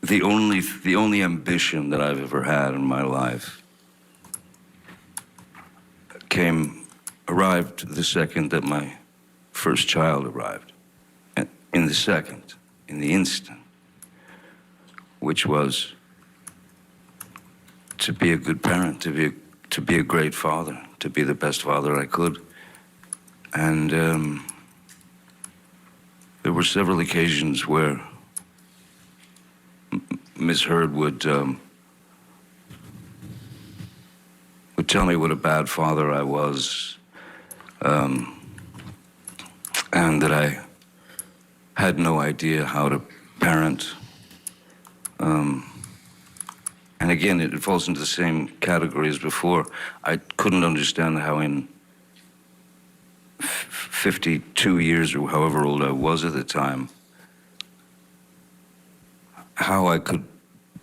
the only ambition that I've ever had in my life arrived the second that my first child arrived. And in the instant, which was to be a good parent, to be a great father, to be the best father I could. And there were several occasions where Miss Heard would tell me what a bad father I was, and that I had no idea how to parent. And again, it falls into the same category as before. I couldn't understand how in 52 years or however old I was at the time, how I could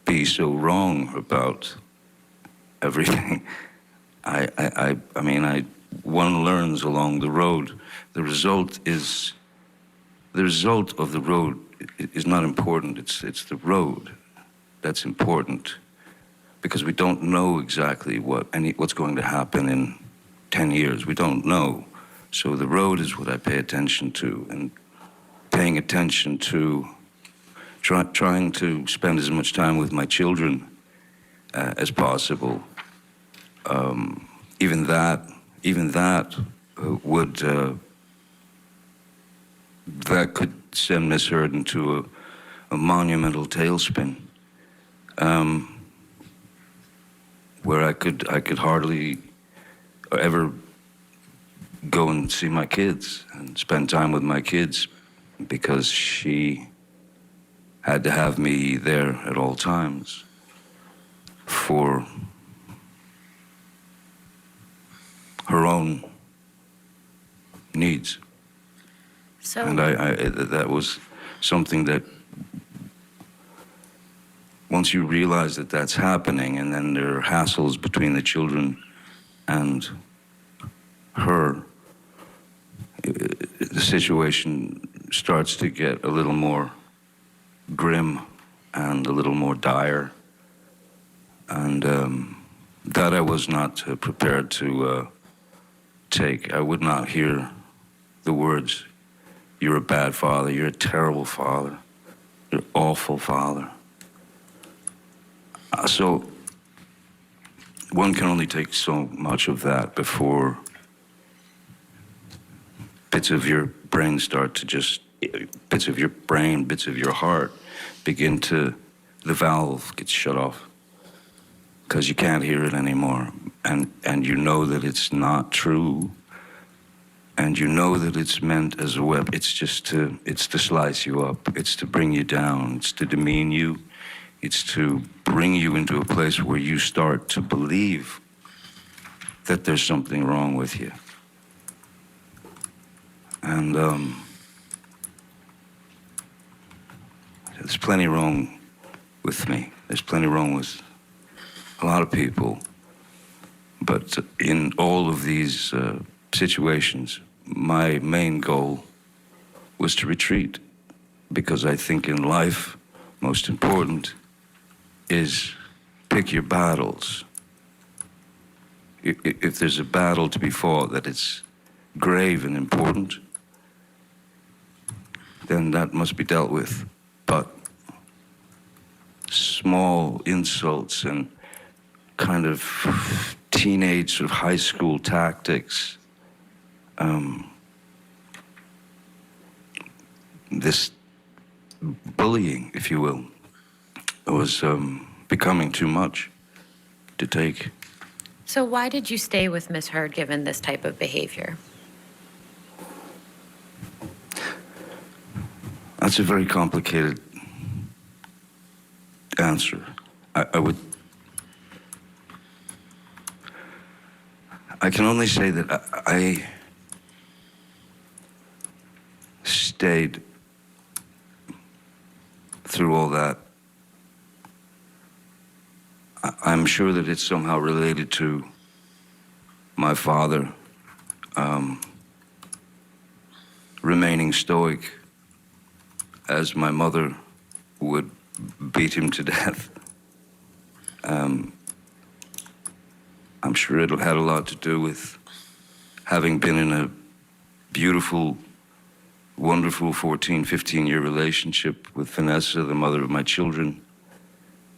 be so wrong about everything. I mean, one learns along the road. The result of the road is not important. It's the road that's important, because we don't know exactly what's going to happen in 10 years. We don't know. So the road is what I pay attention to, and paying attention to trying to spend as much time with my children as possible. Even that would that could send Miss Heard into a monumental tailspin, where I could hardly ever go and see my kids and spend time with my kids, because she had to have me there at all times for her own needs. So, and that was something that once you realize that that's happening, and then there are hassles between the children and her, the situation starts to get a little more grim and a little more dire. And that I was not prepared to take. I would not hear the words, "You're a bad father, you're a terrible father, you're an awful father." So one can only take so much of that before bits of your brain, bits of your heart begin to, the valve gets shut off, because you can't hear it anymore. And you know that it's not true, and you know that it's meant as a weapon. It's to slice you up. It's to bring you down. It's to demean you. It's to bring you into a place where you start to believe that there's something wrong with you. And there's plenty wrong with me. There's plenty wrong with a lot of people. But in all of these situations, my main goal was to retreat, because I think in life, most important is pick your battles. If there's a battle to be fought that is grave and important, then that must be dealt with. But small insults and kind of teenage sort of high school tactics, this bullying, if you will, was becoming too much to take. so why did you stay with Miss Heard given this type of behavior? That's a very complicated answer. I can only say that I stayed through all that. I'm sure that it's somehow related to my father remaining stoic, as my mother would beat him to death. I'm sure it had a lot to do with having been in a beautiful, wonderful 14, 15-year relationship with Vanessa, the mother of my children.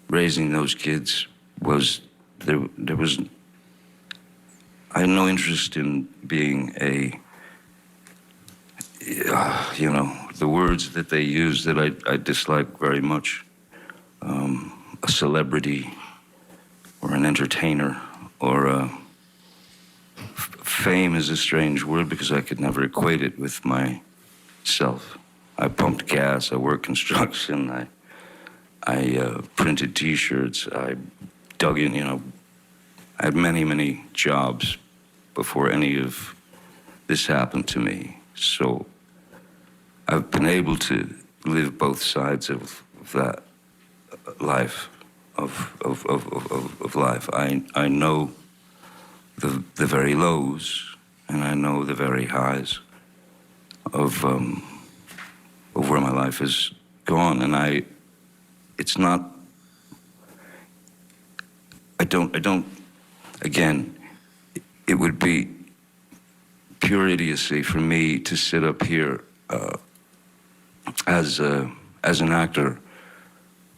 Raising those kids was, there was, I had no interest in being the words that they use that I dislike very much, a celebrity or an entertainer, or fame is a strange word because I could never equate it with myself. I pumped gas, I worked construction, I printed T-shirts, I dug in, I had many, many jobs before any of this happened to me. So I've been able to live both sides of that life, of life. I know the very lows, and I know the very highs of where my life has gone. And it's not, I don't, again, it would be pure idiocy for me to sit up here as an actor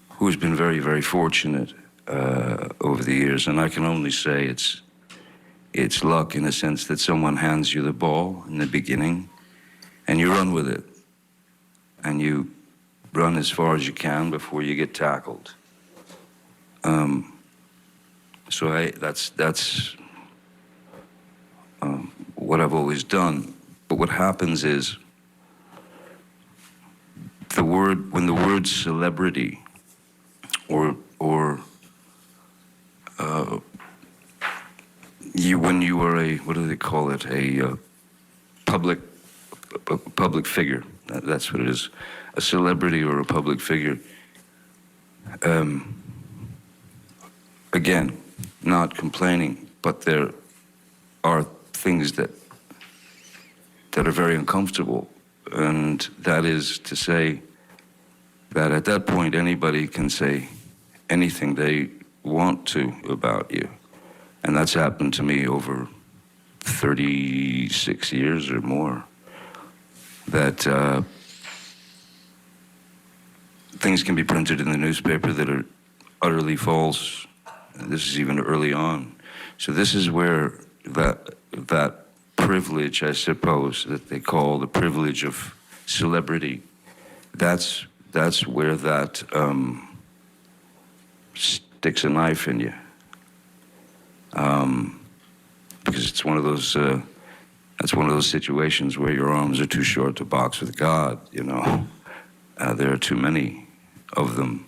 who has been very, very fortunate over the years. And I can only say it's luck in the sense that someone hands you the ball in the beginning and you run with it. And you run as far as you can before you get tackled. So that's what I've always done. But what happens is when the word celebrity or when you are what do they call it, a public figure, that's what it is, a celebrity or a public figure, again, not complaining, but there are things that are very uncomfortable, and that is to say that at that point anybody can say anything they want to about you. And that's happened to me over 36 years or more, that things can be printed in the newspaper that are utterly false. This is even early on. So this is where that privilege, I suppose, that they call the privilege of celebrity, that's where that sticks a knife in you. Because it's one of those, that's one of those situations where your arms are too short to box with God, there are too many of them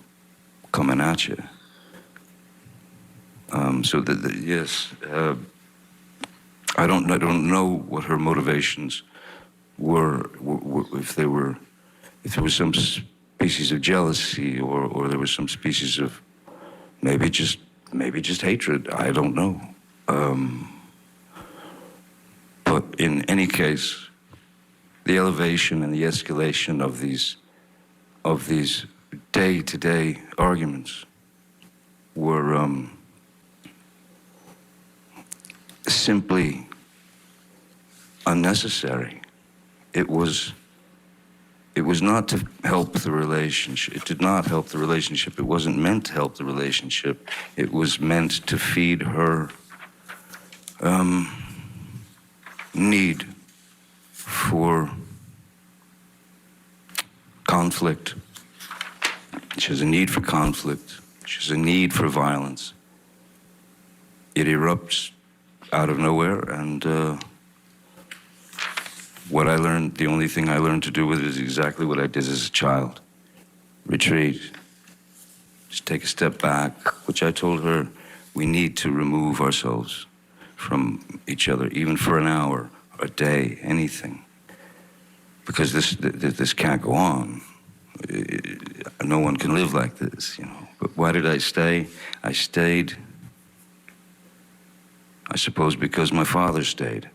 coming at you. So yes, I don't know what her motivations were, if there was some species of jealousy, or there was some species of maybe just hatred. I don't know. But in any case, the elevation and the escalation of these day-to-day arguments were simply unnecessary. It was not to help the relationship. It did not help the relationship. It wasn't meant to help the relationship. It was meant to feed her need for conflict. She has a need for conflict. She has a need for violence. It erupts out of nowhere, and what I learned, the only thing I learned to do with it is exactly what I did as a child. Retreat. Just take a step back, which I told her, we need to remove ourselves from each other, even for an hour, a day, anything. Because this can't go on. No one can live like this, But why did I stay? I stayed, I suppose, because my father stayed.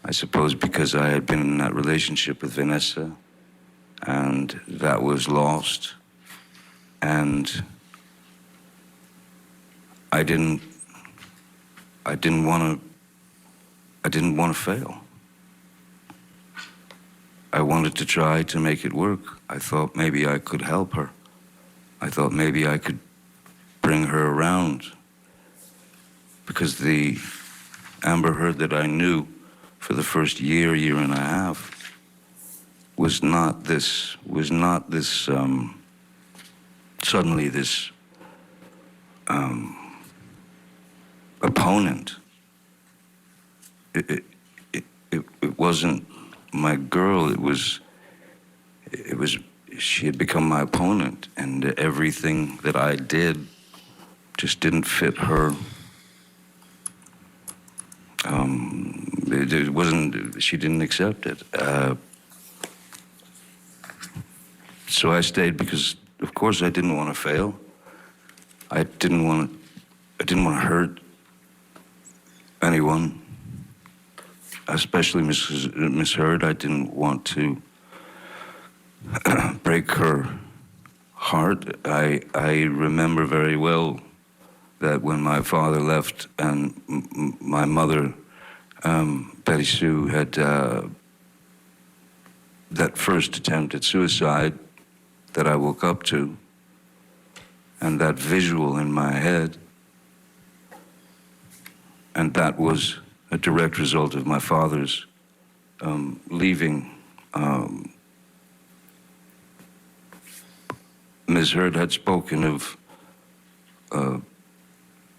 I suppose because I had been in that relationship with Vanessa, and that was lost. and I didn't want to fail. I wanted to try to make it work. I thought maybe I could help her. I thought maybe I could bring her around, because the Amber Heard that I knew for the first year and a half was not this suddenly this opponent. It wasn't my girl. It was she had become my opponent, and everything that I did just didn't fit her. It wasn't. She didn't accept it. So I stayed because, of course, I didn't want to fail. I didn't want to hurt anyone, especially Miss Heard. I didn't want to break her heart. I remember very well that when my father left and my mother, Betty Sue, had that first attempt at suicide that I woke up to, and that visual in my head, and that was a direct result of my father's leaving. Ms. Heard had spoken of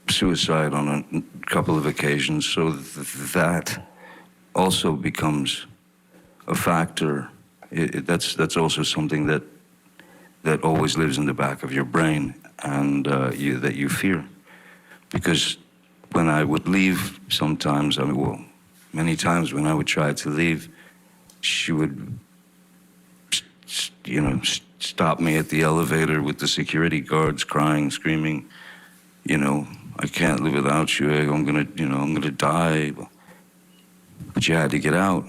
suicide on a couple of occasions, so that also becomes a factor. That's also something that always lives in the back of your brain, and that you fear. Because when I would leave sometimes, many times when I would try to leave, she would, stop me at the elevator with the security guards, crying, screaming, I can't live without you. I'm gonna die. But you had to get out.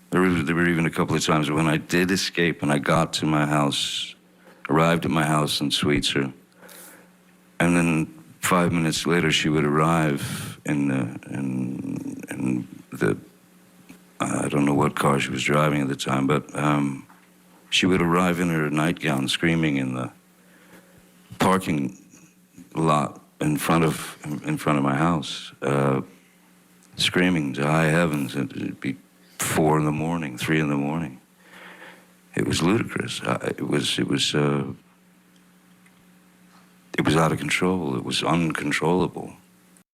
There were even a couple of times when I did escape and I got to my house, arrived at my house in Sweetser, and then 5 minutes later she would arrive in the I don't know what car she was driving at the time, but she would arrive in her nightgown, screaming in the parking lot in front of my house, screaming to high heavens. It'd be 4 in the morning, 3 in the morning. It was ludicrous. It was out of control. It was uncontrollable.